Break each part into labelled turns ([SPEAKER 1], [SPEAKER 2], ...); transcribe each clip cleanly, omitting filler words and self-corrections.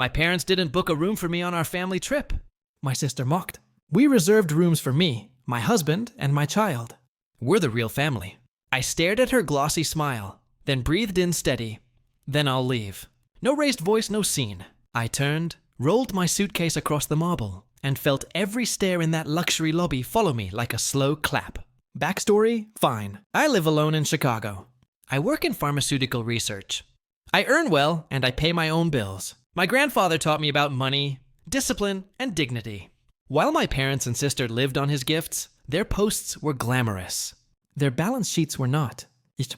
[SPEAKER 1] My parents didn't book a room for me on our family trip.
[SPEAKER 2] My sister mocked. We reserved rooms for me, my husband, and my child.
[SPEAKER 1] We're the real family. I stared at her glossy smile, then breathed in steady. Then I'll leave. No raised voice, no scene. I turned, rolled my suitcase across the marble, and felt every stare in that luxury lobby follow me like a slow clap. Backstory? Fine. I live alone in Chicago. I work in pharmaceutical research. I earn well, and I pay my own bills. My grandfather taught me about money, discipline, and dignity. While my parents and sister lived on his gifts, their posts were glamorous.
[SPEAKER 2] Their balance sheets were not.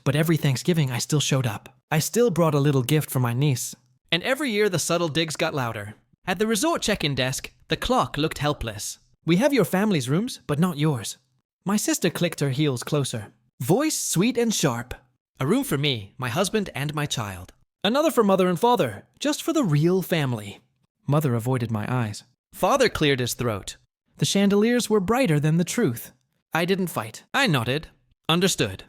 [SPEAKER 2] But every Thanksgiving, I still showed up. I still brought a little gift for my niece.
[SPEAKER 1] And every year, the subtle digs got louder. At the resort check-in desk, the clock looked helpless.
[SPEAKER 2] We have your family's rooms, but not yours. My sister clicked her heels closer. Voice sweet and sharp.
[SPEAKER 1] A room for me, my husband, and my child.
[SPEAKER 2] Another for mother and father, just for the real family. Mother avoided my eyes.
[SPEAKER 1] Father cleared his throat.
[SPEAKER 2] The chandeliers were brighter than the truth. I didn't fight.
[SPEAKER 1] I nodded. Understood.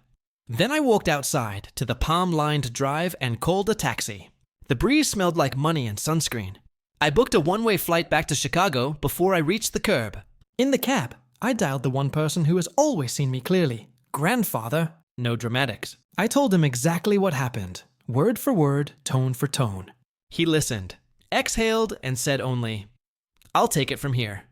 [SPEAKER 1] Then I walked outside to the palm-lined drive and called a taxi. The breeze smelled like money and sunscreen. I booked a one-way flight back to Chicago before I reached the curb.
[SPEAKER 2] In the cab, I dialed the one person who has always seen me clearly. Grandfather.
[SPEAKER 1] No dramatics.
[SPEAKER 2] I told him exactly what happened. Word for word, tone for tone.
[SPEAKER 1] He listened, exhaled, and said only, "I'll take it from here."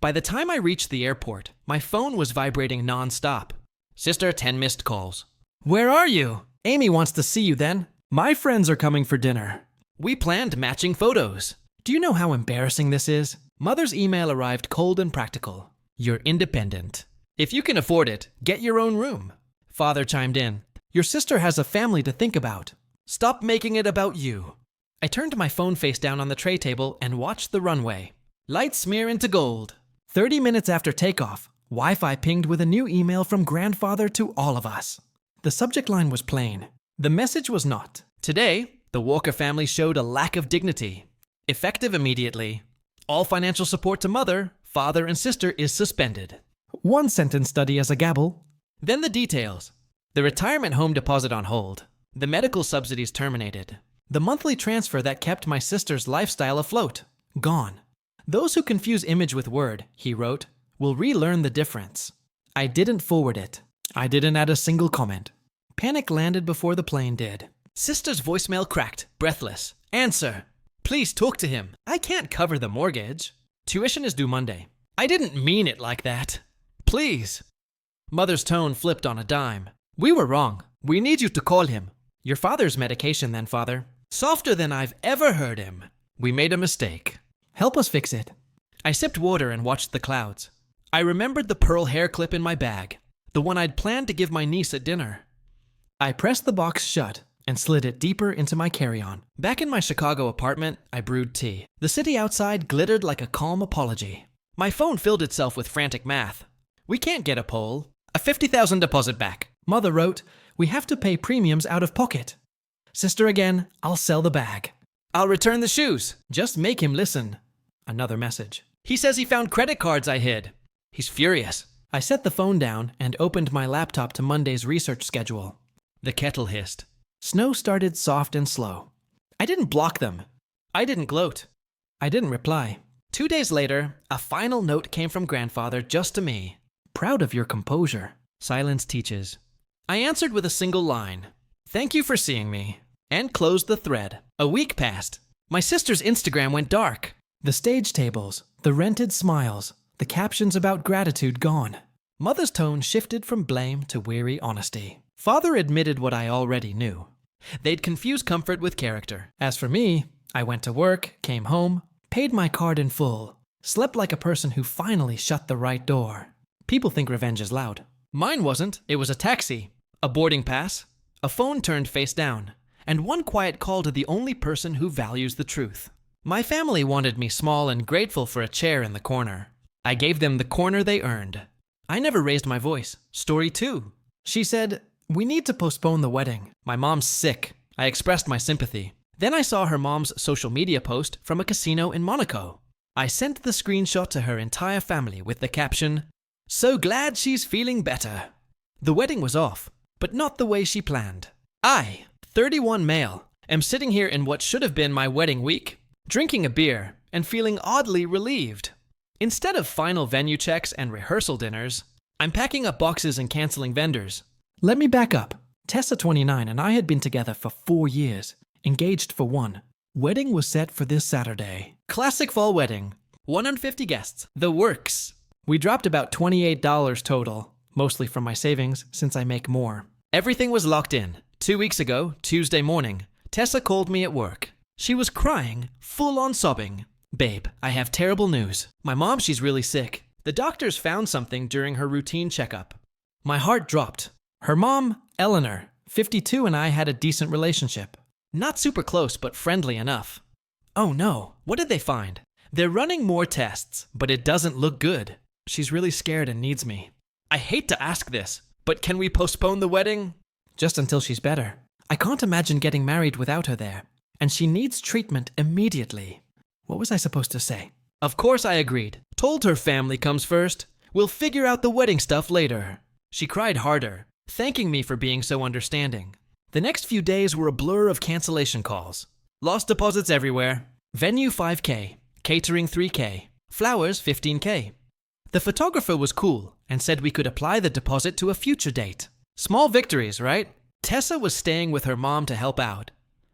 [SPEAKER 1] By the time I reached the airport, my phone was vibrating non-stop. Sister, 10 missed calls.
[SPEAKER 2] Where are you? Amy wants to see you then. My friends are coming for dinner.
[SPEAKER 1] We planned matching photos.
[SPEAKER 2] Do you know how embarrassing this is?
[SPEAKER 1] Mother's email arrived cold and practical. You're independent. If you can afford it, get your own room. Father chimed in.
[SPEAKER 2] Your sister has a family to think about.
[SPEAKER 1] Stop making it about you. I turned my phone face down on the tray table and watched the runway. Lights smear into gold.
[SPEAKER 2] 30 minutes after takeoff, Wi-Fi pinged with a new email from grandfather to all of us. The subject line was plain. The message was not.
[SPEAKER 1] Today, the Walker family showed a lack of dignity. Effective immediately. All financial support to mother, father, and sister is suspended.
[SPEAKER 2] One sentence study as a gabble.
[SPEAKER 1] Then the details. The retirement home deposit on hold. The medical subsidies terminated.
[SPEAKER 2] The monthly transfer that kept my sister's lifestyle afloat. Gone. Those who confuse image with word, he wrote, will relearn the difference. I didn't forward it. I didn't add a single comment. Panic landed before the plane did.
[SPEAKER 1] Sister's voicemail cracked, breathless. Answer. Please talk to him. I can't cover the mortgage. Tuition is due Monday. I didn't mean it like that. Please. Mother's tone flipped on a dime. We were wrong. We need you to call him. Your father's medication then, Father. Softer than I've ever heard him. We made a mistake.
[SPEAKER 2] Help us fix it.
[SPEAKER 1] I sipped water and watched the clouds. I remembered the pearl hair clip in my bag, the one I'd planned to give my niece at dinner.
[SPEAKER 2] I pressed the box shut and slid it deeper into my carry-on.
[SPEAKER 1] Back in my Chicago apartment, I brewed tea. The city outside glittered like a calm apology. My phone filled itself with frantic math. We can't get a poll. A $50,000 deposit back.
[SPEAKER 2] Mother wrote, we have to pay premiums out of pocket. Sister again, I'll sell the bag.
[SPEAKER 1] I'll return the shoes.
[SPEAKER 2] Just make him listen. Another message.
[SPEAKER 1] He says he found credit cards I hid. He's furious.
[SPEAKER 2] I set the phone down and opened my laptop to Monday's research schedule.
[SPEAKER 1] The kettle hissed.
[SPEAKER 2] Snow started soft and slow.
[SPEAKER 1] I didn't block them. I didn't gloat.
[SPEAKER 2] I didn't reply.
[SPEAKER 1] 2 days later, a final note came from grandfather just to me.
[SPEAKER 2] Proud of your composure.
[SPEAKER 1] Silence teaches. I answered with a single line. Thank you for seeing me. And closed the thread. A week passed. My sister's Instagram went dark.
[SPEAKER 2] The stage tables, the rented smiles, the captions about gratitude gone. Mother's tone shifted from blame to weary honesty.
[SPEAKER 1] Father admitted what I already knew. They'd confuse comfort with character.
[SPEAKER 2] As for me, I went to work, came home, paid my card in full, slept like a person who finally shut the right door. People think revenge is loud.
[SPEAKER 1] Mine wasn't. It was a taxi, a boarding pass, a phone turned face down, and one quiet call to the only person who values the truth. My family wanted me small and grateful for a chair in the corner. I gave them the corner they earned. I never raised my voice. Story 2.
[SPEAKER 2] She said, we need to postpone the wedding.
[SPEAKER 1] My mom's sick. I expressed my sympathy. Then I saw her mom's social media post from a casino in Monaco. I sent the screenshot to her entire family with the caption, "So glad she's feeling better." The wedding was off, but not the way she planned. I, 31 male, am sitting here in what should have been my wedding week, drinking a beer and feeling oddly relieved. Instead of final venue checks and rehearsal dinners, I'm packing up boxes and canceling vendors.
[SPEAKER 2] Let me back up. Tessa, 29, and I had been together for 4 years, engaged for 1. Wedding was set for this Saturday.
[SPEAKER 1] Classic fall wedding. 150 guests. The works.
[SPEAKER 2] We dropped about $28 total, mostly from my savings since I make more.
[SPEAKER 1] Everything was locked in. 2 weeks ago, Tuesday morning, Tessa called me at work. She was crying, full on sobbing. Babe, I have terrible news. My mom, she's really sick. The doctors found something during her routine checkup.
[SPEAKER 2] My heart dropped. Her mom, Eleanor, 52, and I had a decent relationship.
[SPEAKER 1] Not super close, but friendly enough. Oh no, what did they find? They're running more tests, but it doesn't look good.
[SPEAKER 2] She's really scared and needs me.
[SPEAKER 1] I hate to ask this, but can we postpone the wedding?
[SPEAKER 2] Just until she's better. I can't imagine getting married without her there, and she needs treatment immediately. What was I supposed to say?
[SPEAKER 1] Of course I agreed. Told her family comes first. We'll figure out the wedding stuff later. She cried harder, thanking me for being so understanding. The next few days were a blur of cancellation calls. Lost deposits everywhere. Venue 5K, catering 3K, flowers 15K. The photographer was cool and said we could apply the deposit to a future date. Small victories, right? Tessa was staying with her mom to help out,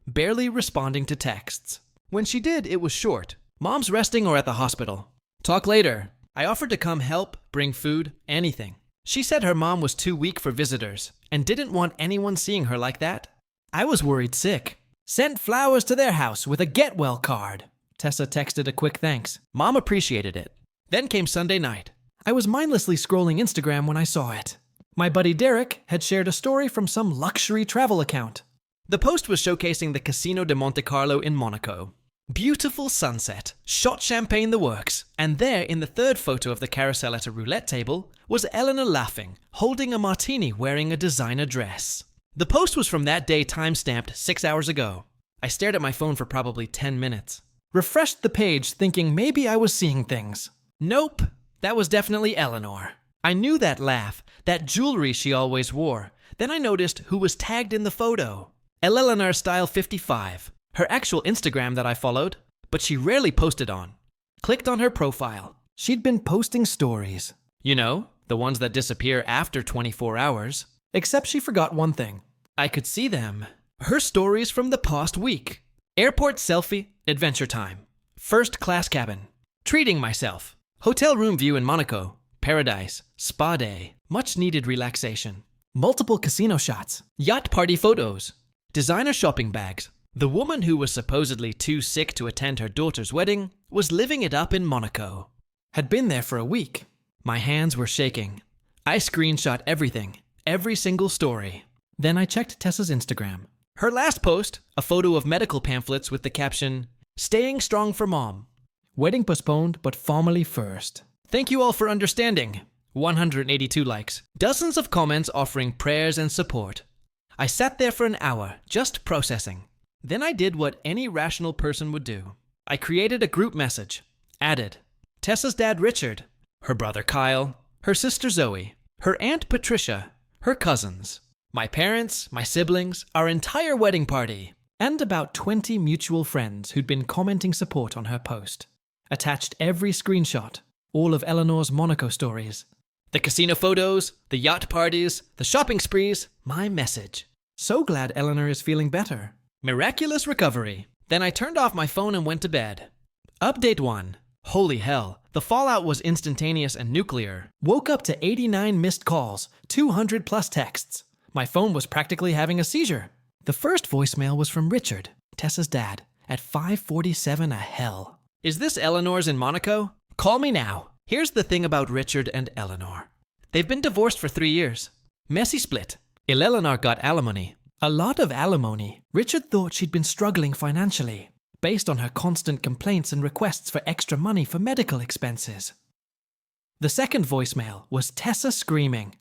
[SPEAKER 1] barely responding to texts. When she did, it was short. Mom's resting or at the hospital. Talk later. I offered to come help, bring food, anything. She said her mom was too weak for visitors and didn't want anyone seeing her like that.
[SPEAKER 2] I was worried sick. Sent flowers to their house with a get well card. Tessa texted a quick thanks.
[SPEAKER 1] Mom appreciated it. Then came Sunday night.
[SPEAKER 2] I was mindlessly scrolling Instagram when I saw it. My buddy Derek had shared a story from some luxury travel account.
[SPEAKER 1] The post was showcasing the Casino de Monte Carlo in Monaco. Beautiful sunset, shot champagne the works, and there in the third photo of the carousel at a roulette table was Eleanor laughing, holding a martini wearing a designer dress. The post was from that day time-stamped 6 hours ago. I stared at my phone for probably 10 minutes.
[SPEAKER 2] Refreshed the page thinking maybe I was seeing things.
[SPEAKER 1] Nope, that was definitely Eleanor. I knew that laugh, that jewelry she always wore. Then I noticed who was tagged in the photo. Eleanor Style 55. Her actual Instagram that I followed, but she rarely posted on. Clicked on her profile.
[SPEAKER 2] She'd been posting stories.
[SPEAKER 1] You know, the ones that disappear after 24 hours.
[SPEAKER 2] Except she forgot one thing.
[SPEAKER 1] I could see them. Her stories from the past week. Airport selfie, adventure time. First class cabin. Treating myself. Hotel room view in Monaco. Paradise. Spa day. Much needed relaxation.
[SPEAKER 2] Multiple casino shots.
[SPEAKER 1] Yacht party photos. Designer shopping bags. The woman who was supposedly too sick to attend her daughter's wedding was living it up in Monaco.
[SPEAKER 2] Had been there for a week.
[SPEAKER 1] My hands were shaking. I screenshot everything, every single story.
[SPEAKER 2] Then I checked Tessa's Instagram.
[SPEAKER 1] Her last post, a photo of medical pamphlets with the caption, "Staying strong for mom."
[SPEAKER 2] Wedding postponed, but formally first.
[SPEAKER 1] Thank you all for understanding. 182 likes. Dozens of comments offering prayers and support. I sat there for an hour, just processing. Then I did what any rational person would do. I created a group message. Added Tessa's dad Richard, her brother Kyle, her sister Zoe, her aunt Patricia, her cousins, my parents, my siblings, our entire wedding party,
[SPEAKER 2] and about 20 mutual friends who'd been commenting support on her post. Attached every screenshot, all of Eleanor's Monaco stories.
[SPEAKER 1] The casino photos, the yacht parties, the shopping sprees, my message.
[SPEAKER 2] So glad Eleanor is feeling better.
[SPEAKER 1] Miraculous recovery. Then I turned off my phone and went to bed. Update 1. Holy hell, the fallout was instantaneous and nuclear.
[SPEAKER 2] Woke up to 89 missed calls, 200 plus texts. My phone was practically having a seizure. The first voicemail was from Richard, Tessa's dad, at 5:47 a hell.
[SPEAKER 1] Is this Eleanor's in Monaco? Call me now. Here's the thing about Richard and Eleanor. They've been divorced for 3 years. Messy split. Eleanor got alimony.
[SPEAKER 2] A lot of alimony. Richard thought she'd been struggling financially, based on her constant complaints and requests for extra money for medical expenses. The second voicemail was Tessa screaming,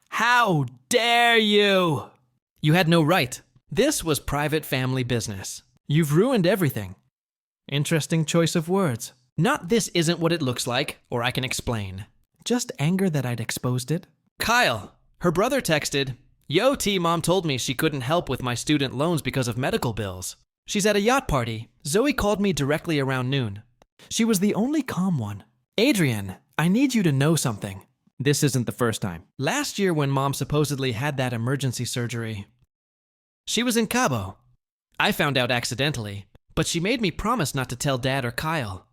[SPEAKER 2] "How dare you!"
[SPEAKER 1] You had no right. This was private family business.
[SPEAKER 2] You've ruined everything. Interesting choice of words.
[SPEAKER 1] Not "this isn't what it looks like," or "I can explain."
[SPEAKER 2] Just anger that I'd exposed it.
[SPEAKER 1] Kyle, her brother texted, "Yo, T, mom told me she couldn't help with my student loans because of medical bills. She's at a yacht party. Zoe called me directly around noon.
[SPEAKER 2] She was the only calm one. Adrian, I need you to know something. This isn't the first time.
[SPEAKER 1] Last year when Mom supposedly had that emergency surgery, she was in Cabo. I found out accidentally, but she made me promise not to tell Dad or Kyle.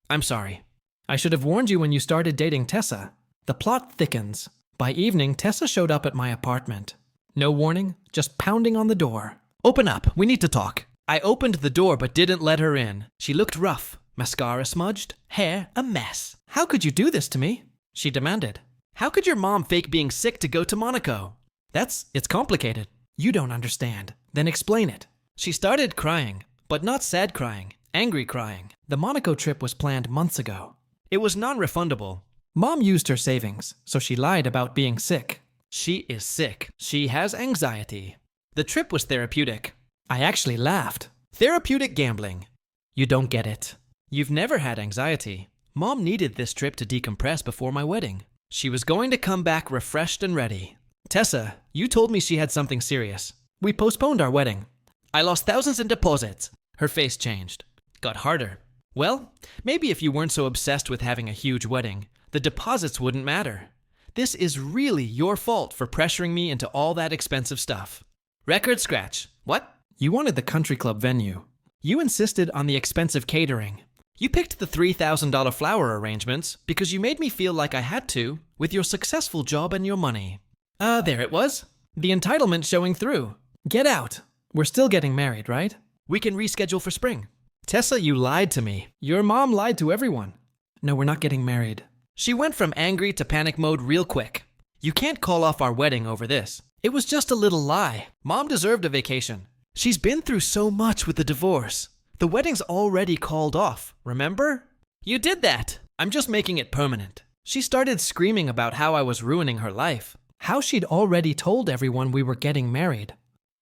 [SPEAKER 1] I'm sorry.
[SPEAKER 2] I should have warned you when you started dating Tessa. The plot thickens. By evening, Tessa showed up at my apartment. No warning, just pounding on the door.
[SPEAKER 1] Open up, we need to talk. I opened the door but didn't let her in. She looked rough, mascara smudged, hair a mess.
[SPEAKER 2] How could you do this to me?
[SPEAKER 1] She demanded. How could your mom fake being sick to go to Monaco? It's complicated.
[SPEAKER 2] You don't understand. Then explain it.
[SPEAKER 1] She started crying, but not sad crying, angry crying.
[SPEAKER 2] The Monaco trip was planned months ago.
[SPEAKER 1] It was non-refundable.
[SPEAKER 2] Mom used her savings, so she lied about being sick.
[SPEAKER 1] She is sick. She has anxiety. The trip was therapeutic.
[SPEAKER 2] I actually laughed.
[SPEAKER 1] Therapeutic gambling.
[SPEAKER 2] You don't get it.
[SPEAKER 1] You've never had anxiety. Mom needed this trip to decompress before my wedding. She was going to come back refreshed and ready. Tessa, you told me she had something serious.
[SPEAKER 2] We postponed our wedding.
[SPEAKER 1] I lost thousands in deposits. Her face changed. Got harder. Well, maybe if you weren't so obsessed with having a huge wedding, the deposits wouldn't matter. This is really your fault for pressuring me into all that expensive stuff. Record scratch. What?
[SPEAKER 2] You wanted the country club venue. You insisted on the expensive catering.
[SPEAKER 1] You picked the $3,000 flower arrangements because you made me feel like I had to with your successful job and your money. There it was. The entitlement showing through.
[SPEAKER 2] Get out. We're still getting married, right?
[SPEAKER 1] We can reschedule for spring. Tessa, you lied to me.
[SPEAKER 2] Your mom lied to everyone. No, we're not getting married.
[SPEAKER 1] She went from angry to panic mode real quick. You can't call off our wedding over this. It was just a little lie. Mom deserved a vacation. She's been through so much with the divorce. The wedding's already called off, remember? You did that. I'm just making it permanent. She started screaming about how I was ruining her life.
[SPEAKER 2] How she'd already told everyone we were getting married.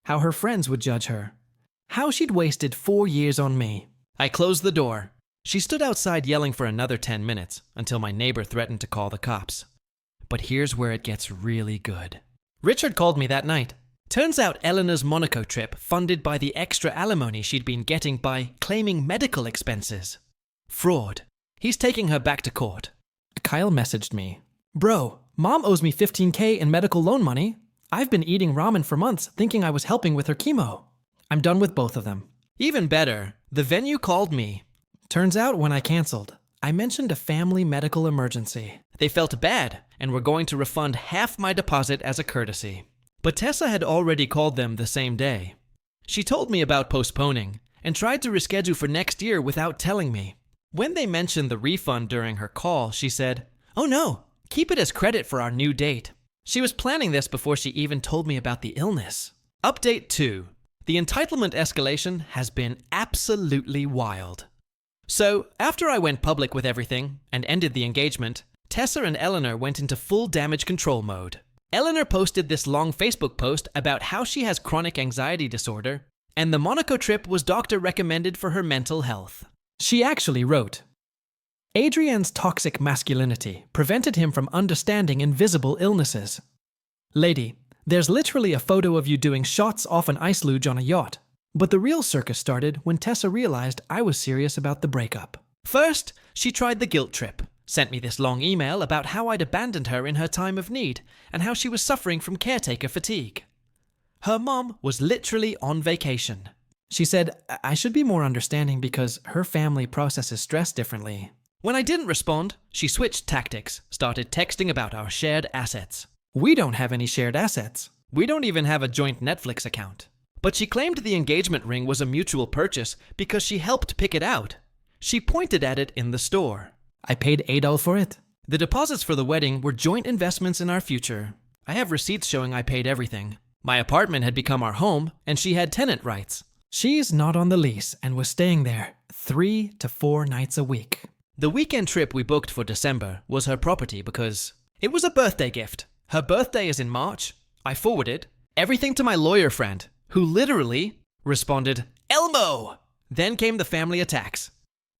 [SPEAKER 2] How her friends would judge her. How she'd wasted 4 years on me.
[SPEAKER 1] I closed the door. She stood outside yelling for another 10 minutes until my neighbor threatened to call the cops. But here's where it gets really good. Richard called me that night. Turns out Eleanor's Monaco trip funded by the extra alimony she'd been getting by claiming medical expenses. Fraud. He's taking her back to court.
[SPEAKER 2] Kyle messaged me. Bro, Mom owes me $15,000 in medical loan money. I've been eating ramen for months thinking I was helping with her chemo. I'm done with both of them.
[SPEAKER 1] Even better, the venue called me.
[SPEAKER 2] Turns out when I canceled, I mentioned a family medical emergency.
[SPEAKER 1] They felt bad and were going to refund half my deposit as a courtesy. But Tessa had already called them the same day. She told me about postponing and tried to reschedule for next year without telling me. When they mentioned the refund during her call, she said, "Oh no, keep it as credit for our new date." She was planning this before she even told me about the illness. Update 2. The entitlement escalation has been absolutely wild. So, after I went public with everything and ended the engagement, Tessa and Eleanor went into full damage control mode. Eleanor posted this long Facebook post about how she has chronic anxiety disorder, and the Monaco trip was doctor recommended for her mental health.
[SPEAKER 2] She actually wrote, Adrian's toxic masculinity prevented him from understanding invisible illnesses. Lady, there's literally a photo of you doing shots off an ice luge on a yacht. But the real circus started when Tessa realized I was serious about the breakup.
[SPEAKER 1] First, she tried the guilt trip, sent me this long email about how I'd abandoned her in her time of need and how she was suffering from caretaker fatigue. Her mom was literally on vacation.
[SPEAKER 2] She said, I should be more understanding because her family processes stress differently.
[SPEAKER 1] When I didn't respond, she switched tactics, started texting about our shared assets.
[SPEAKER 2] We don't have any shared assets.
[SPEAKER 1] We don't even have a joint Netflix account. But she claimed the engagement ring was a mutual purchase because she helped pick it out. She pointed at it in the store.
[SPEAKER 2] I paid $8 for it.
[SPEAKER 1] The deposits for the wedding were joint investments in our future. I have receipts showing I paid everything. My apartment had become our home, and she had tenant rights.
[SPEAKER 2] She's not on the lease and was staying there 3 to 4 nights a week.
[SPEAKER 1] The weekend trip we booked for December was her property because it was a birthday gift. Her birthday is in March. I forwarded everything to my lawyer friend, who literally responded, Elmo! Then came the family attacks.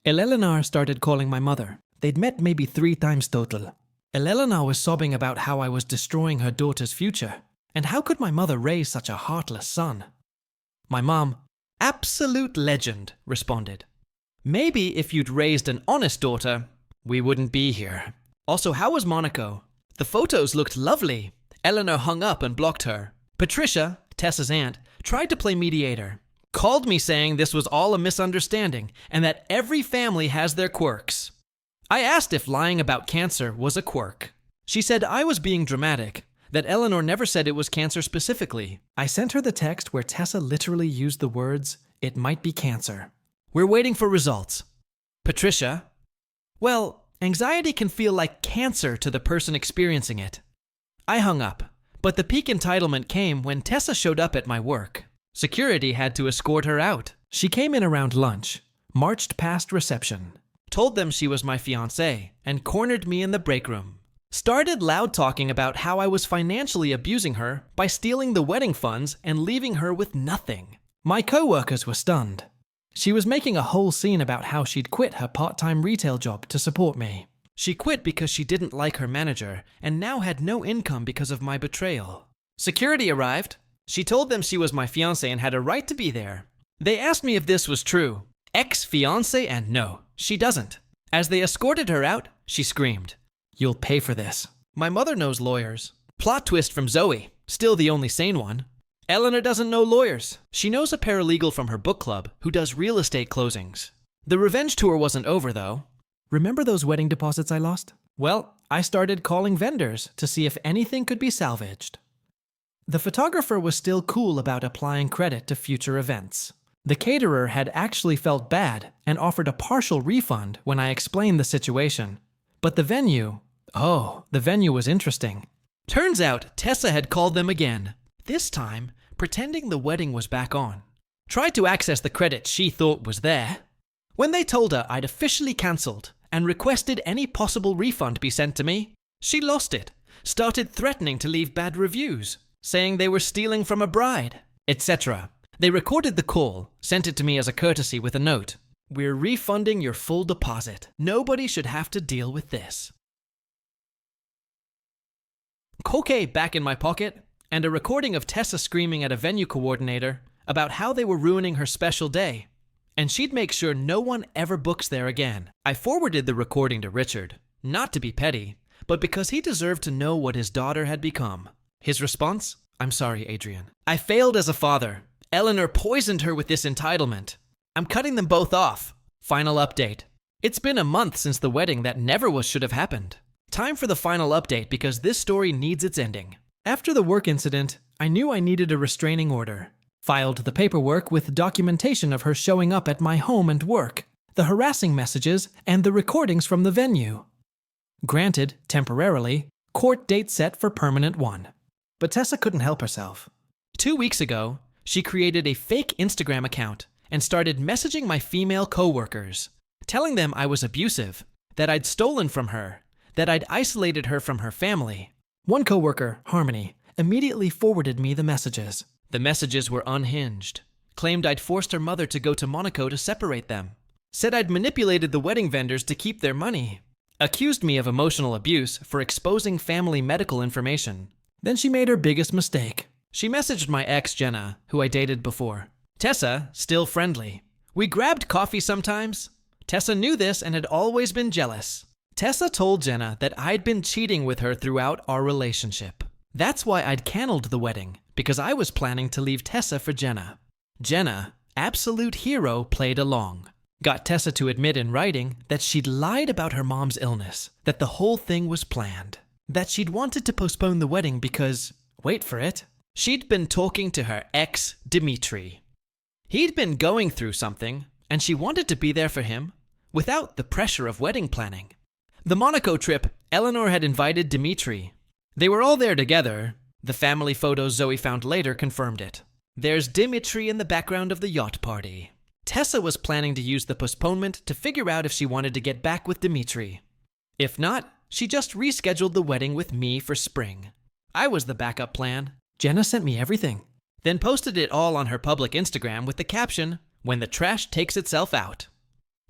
[SPEAKER 2] Eleanor started calling my mother. They'd met maybe 3 times total. Eleanor was sobbing about how I was destroying her daughter's future, and how could my mother raise such a heartless son? My mom,
[SPEAKER 1] Absolute legend, responded. Maybe if you'd raised an honest daughter, we wouldn't be here. Also, how was Monaco? The photos looked lovely. Eleanor hung up and blocked her. Patricia, Tessa's aunt, tried to play mediator. Called me saying this was all a misunderstanding and that every family has their quirks. I asked if lying about cancer was a quirk. She said I was being dramatic, that Eleanor never said it was cancer specifically.
[SPEAKER 2] I sent her the text where Tessa literally used the words, "It might be cancer."
[SPEAKER 1] We're waiting for results. Patricia, well, anxiety can feel like cancer to the person experiencing it. I hung up, but the peak entitlement came when Tessa showed up at my work. Security had to escort her out.
[SPEAKER 2] She came in around lunch, marched past reception,
[SPEAKER 1] Told them she was my fiancée, and cornered me in the break room. Started loud talking about how I was financially abusing her by stealing the wedding funds and leaving her with nothing.
[SPEAKER 2] My co-workers were stunned. She was making a whole scene about how she'd quit her part-time retail job to support me.
[SPEAKER 1] She quit because she didn't like her manager and now had no income because of my betrayal. Security arrived. She told them she was my fiancé and had a right to be there. They asked me if this was true. Ex-fiancé, and no, she doesn't. As they escorted her out, she screamed,
[SPEAKER 2] "You'll pay for this."
[SPEAKER 1] My mother knows lawyers. Plot twist from Zoe, still the only sane one. Eleanor doesn't know lawyers. She knows a paralegal from her book club who does real estate closings. The revenge tour wasn't over, though.
[SPEAKER 2] Remember those wedding deposits I lost? Well, I started calling vendors to see if anything could be salvaged. The photographer was still cool about applying credit to future events. The caterer had actually felt bad and offered a partial refund when I explained the situation. But the venue was interesting.
[SPEAKER 1] Turns out Tessa had called them again, this time pretending the wedding was back on. Tried to access the credit she thought was there. When they told her I'd officially cancelled and requested any possible refund be sent to me, she lost it, started threatening to leave bad reviews, saying they were stealing from a bride, etc. They recorded the call, sent it to me as a courtesy with a note. We're refunding your full deposit. Nobody should have to deal with this. Cocaine back in my pocket, and a recording of Tessa screaming at a venue coordinator about how they were ruining her special day, and she'd make sure no one ever books there again. I forwarded the recording to Richard, not to be petty, but because he deserved to know what his daughter had become. His response? I'm sorry, Adrian. I failed as a father. Eleanor poisoned her with this entitlement. I'm cutting them both off. Final update. It's been a month since the wedding that never should have happened. Time for the final update because this story needs its ending.
[SPEAKER 2] After the work incident, I knew I needed a restraining order. Filed the paperwork with documentation of her showing up at my home and work, the harassing messages, and the recordings from the venue. Granted, temporarily, court date set for permanent one. But Tessa couldn't help herself.
[SPEAKER 1] 2 weeks ago, she created a fake Instagram account and started messaging my female co-workers, telling them I was abusive, that I'd stolen from her, that I'd isolated her from her family.
[SPEAKER 2] One co-worker, Harmony, immediately forwarded me the messages.
[SPEAKER 1] The messages were unhinged, claimed I'd forced her mother to go to Monaco to separate them, said I'd manipulated the wedding vendors to keep their money, accused me of emotional abuse for exposing family medical information.
[SPEAKER 2] Then she made her biggest mistake.
[SPEAKER 1] She messaged my ex, Jenna, who I dated before. Tessa, still friendly. We grabbed coffee sometimes. Tessa knew this and had always been jealous. Tessa told Jenna that I'd been cheating with her throughout our relationship. That's why I'd canceled the wedding, because I was planning to leave Tessa for Jenna. Jenna, absolute hero, played along. Got Tessa to admit in writing that she'd lied about her mom's illness, that the whole thing was planned, that she'd wanted to postpone the wedding because, wait for it, she'd been talking to her ex, Dimitri. He'd been going through something, and she wanted to be there for him, without the pressure of wedding planning. The Monaco trip, Eleanor had invited Dimitri. They were all there together. The family photos Zoe found later confirmed it. There's Dimitri in the background of the yacht party. Tessa was planning to use the postponement to figure out if she wanted to get back with Dimitri. If not, she just rescheduled the wedding with me for spring. I was the backup plan.
[SPEAKER 2] Jenna sent me everything.
[SPEAKER 1] Then posted it all on her public Instagram with the caption, "When the trash takes itself out."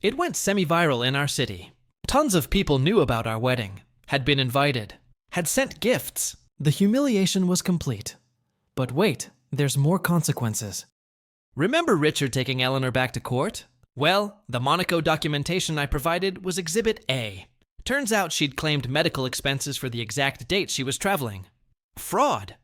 [SPEAKER 1] It went semi-viral in our city. Tons of people knew about our wedding, had been invited, had sent gifts.
[SPEAKER 2] The humiliation was complete. But wait, there's more consequences.
[SPEAKER 1] Remember Richard taking Eleanor back to court? Well, the Monaco documentation I provided was Exhibit A. Turns out she'd claimed medical expenses for the exact date she was traveling. Fraud.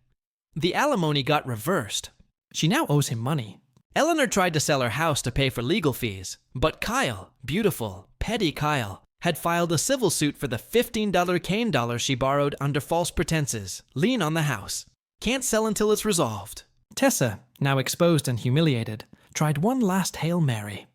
[SPEAKER 1] The alimony got reversed.
[SPEAKER 2] She now owes him money.
[SPEAKER 1] Eleanor tried to sell her house to pay for legal fees, but Kyle, beautiful, petty Kyle, had filed a civil suit for the $15 cane dollar she borrowed under false pretenses, lien on the house. Can't sell until it's resolved.
[SPEAKER 2] Tessa, now exposed and humiliated, tried one last Hail Mary.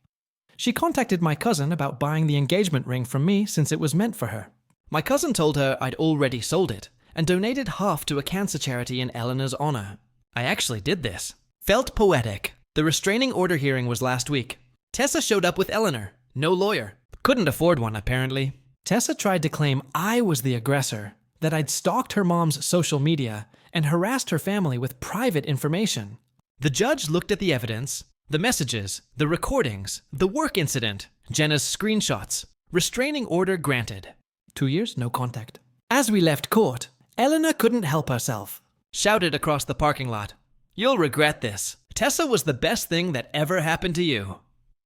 [SPEAKER 2] She contacted my cousin about buying the engagement ring from me since it was meant for her.
[SPEAKER 1] My cousin told her I'd already sold it and donated half to a cancer charity in Eleanor's honor. I actually did this. Felt poetic. The restraining order hearing was last week. Tessa showed up with Eleanor. No lawyer. Couldn't afford one, apparently.
[SPEAKER 2] Tessa tried to claim I was the aggressor, that I'd stalked her mom's social media and harassed her family with private information.
[SPEAKER 1] The judge looked at the evidence, the messages, the recordings, the work incident, Jenna's screenshots. Restraining order granted.
[SPEAKER 2] 2 years, no contact. As we left court, Eleanor couldn't help herself.
[SPEAKER 1] Shouted across the parking lot. You'll regret this. Tessa was the best thing that ever happened to you.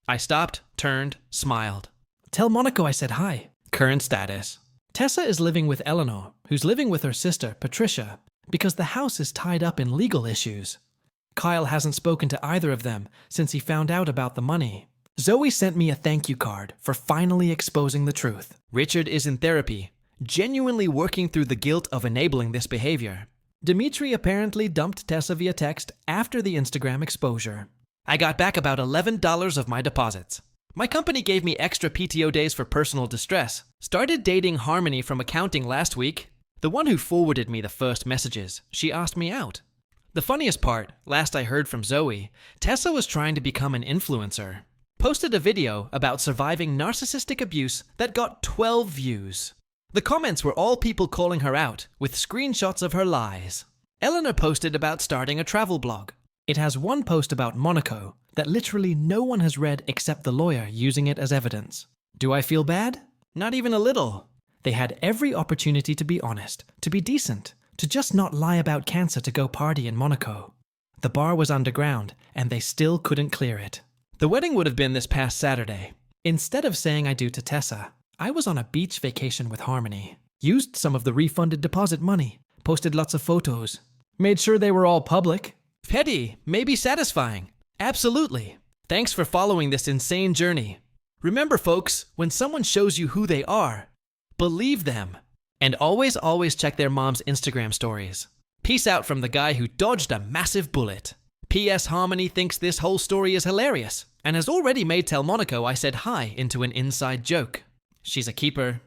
[SPEAKER 1] I stopped, turned, smiled.
[SPEAKER 2] Tell Monaco I said hi.
[SPEAKER 1] Current status.
[SPEAKER 2] Tessa is living with Eleanor, who's living with her sister, Patricia, because the house is tied up in legal issues. Kyle hasn't spoken to either of them since he found out about the money. Zoe sent me a thank you card for finally exposing the truth.
[SPEAKER 1] Richard is in therapy, genuinely working through the guilt of enabling this behavior.
[SPEAKER 2] Dimitri apparently dumped Tessa via text after the Instagram exposure.
[SPEAKER 1] I got back about $11 of my deposits. My company gave me extra PTO days for personal distress. Started dating Harmony from accounting last week. The one who forwarded me the first messages. She asked me out. The funniest part, last I heard from Zoe, Tessa was trying to become an influencer. Posted a video about surviving narcissistic abuse that got 12 views. The comments were all people calling her out, with screenshots of her lies. Eleanor posted about starting a travel blog.
[SPEAKER 2] It has one post about Monaco that literally no one has read except the lawyer using it as evidence. Do I feel bad?
[SPEAKER 1] Not even a little.
[SPEAKER 2] They had every opportunity to be honest, to be decent, to just not lie about cancer to go party in Monaco. The bar was underground, and they still couldn't clear it.
[SPEAKER 1] The wedding would have been this past Saturday.
[SPEAKER 2] Instead of saying I do to Tessa, I was on a beach vacation with Harmony. Used some of the refunded deposit money, posted lots of photos, made sure they were all public.
[SPEAKER 1] Petty, maybe satisfying. Absolutely. Thanks for following this insane journey. Remember, folks, when someone shows you who they are, believe them. And always check their mom's Instagram stories. Peace out from the guy who dodged a massive bullet. P.S. Harmony thinks this whole story is hilarious and has already made Tell Monaco I said hi into an inside joke. She's a keeper.